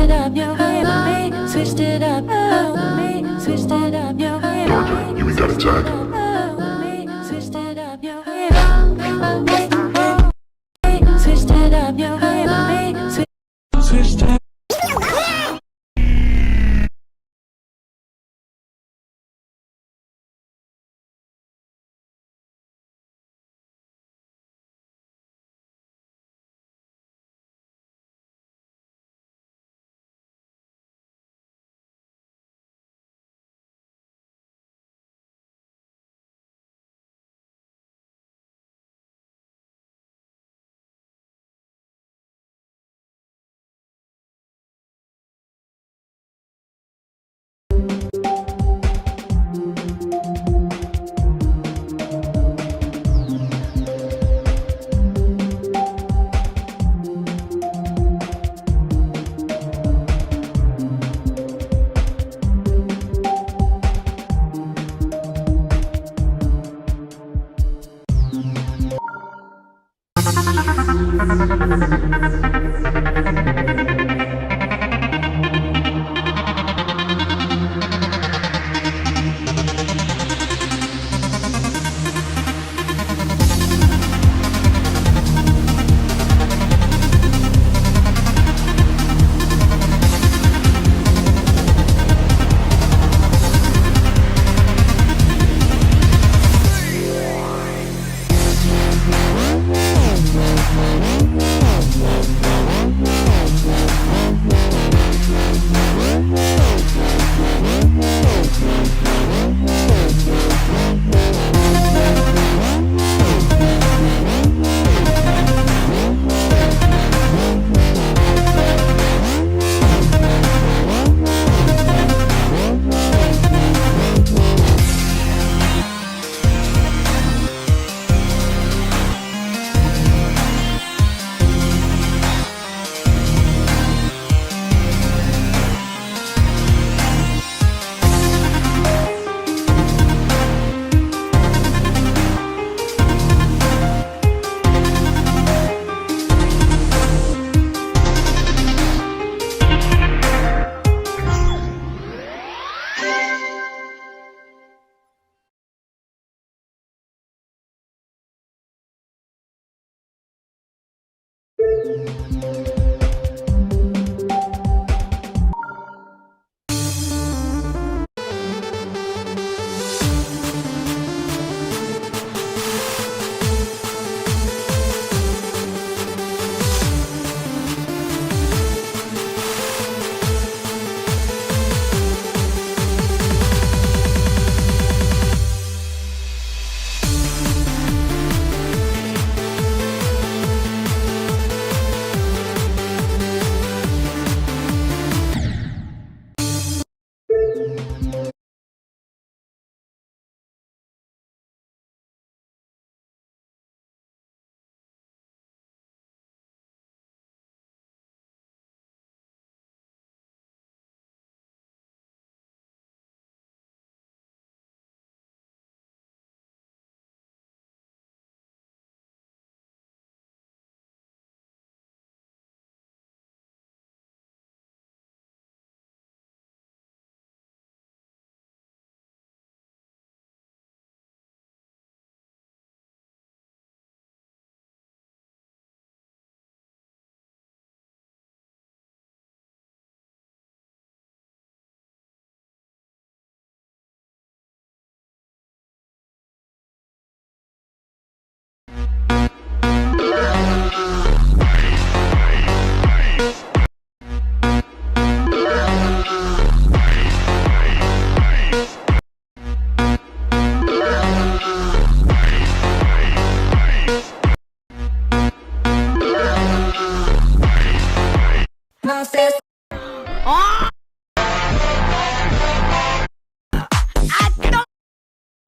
it up, you ain't with me. Switched it up, oh, with me. Switched it up, you ain't with me. You ain't got a tag. Switched it up, you ain't with me. Switched it up, you ain't with me. Switched it up.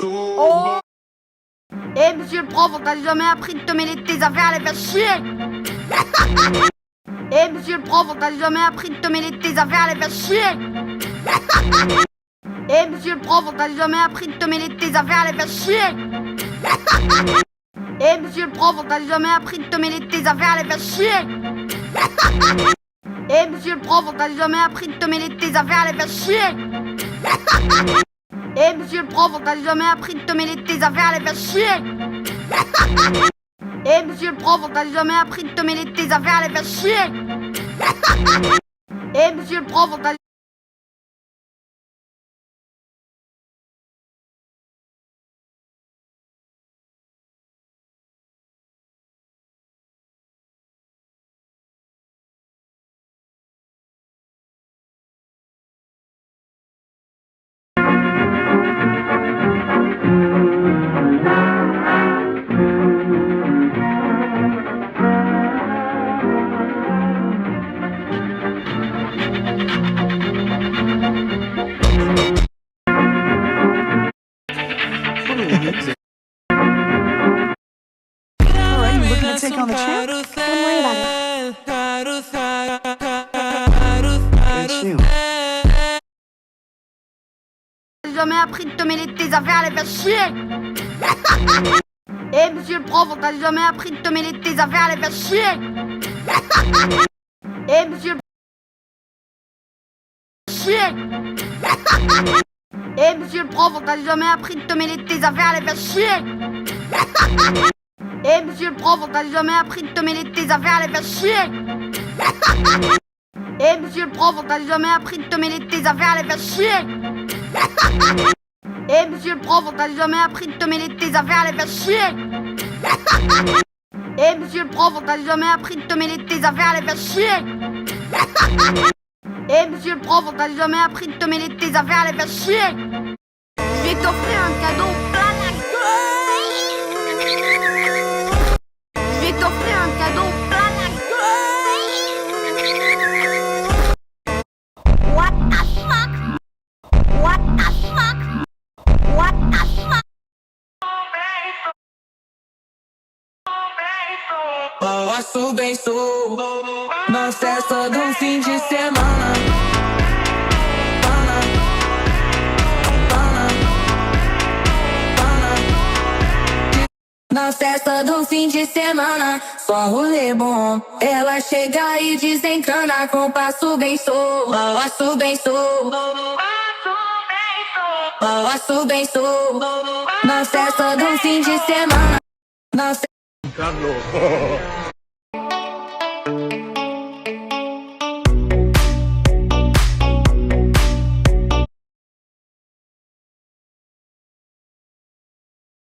Oh. Eh monsieur le prof, on t'a jamais appris de te mêler de tes affaires, les faire chier. Eh monsieur le prof, on t'a jamais appris de te mêler de tes affaires, les faire chier. Eh monsieur le prof, on t'a jamais appris de te mêler de tes affaires, les faire chier. Eh monsieur le prof, on t'a jamais appris de te mêler de tes affaires, les faire chier. Eh monsieur le prof, on t'a jamais appris de te mêler de tes affaires, allez faire chier. Eh monsieur le prof, on t'a jamais appris de te mêler de tes affaires, allez faire chier. Eh monsieur le prof, on t'a jamais appris de te mêler de tes affaires, allez faire chier. Eh monsieur le prof, on t'a Alright, you looking to take on the champ? Don't worry about it. It's you. jamais appris de te mêler de tes affaires, allez faire chier. Eh monsieur le prof, on t'a jamais appris de te mêler de tes affaires, allez faire chier. Eh monsieur le chier. Eh monsieur le prof, on t'a jamais appris de te mêler de tes affaires, allez faire chier. Eh monsieur le prof, on t'a jamais appris de te mêler de tes affaires, allez faire chier. Eh monsieur le prof, on t'a jamais appris de te mêler de tes affaires, allez faire chier. Eh monsieur le prof, on t'a jamais appris de te mêler de tes affaires, allez faire chier. Eh monsieur le prof, on t'a jamais appris de te mêler de tes affaires, allez faire chier. Eh monsieur le prof, on t'a jamais appris de te mêler de tes affaires, allez faire chier. Je vais t'offrir un cadeau plein la gueule. Je vais t'offrir un cadeau plein la gueule. What the fuck? What the fuck? What the fuck? Posso bem sou na festa do fim de semana. Na festa do fim de semana, só rolê bom. Ela chega e desencana com passo bem sou. Passo bem sou. Passo bem sou. Na festa do fim de semana. Na Carlos.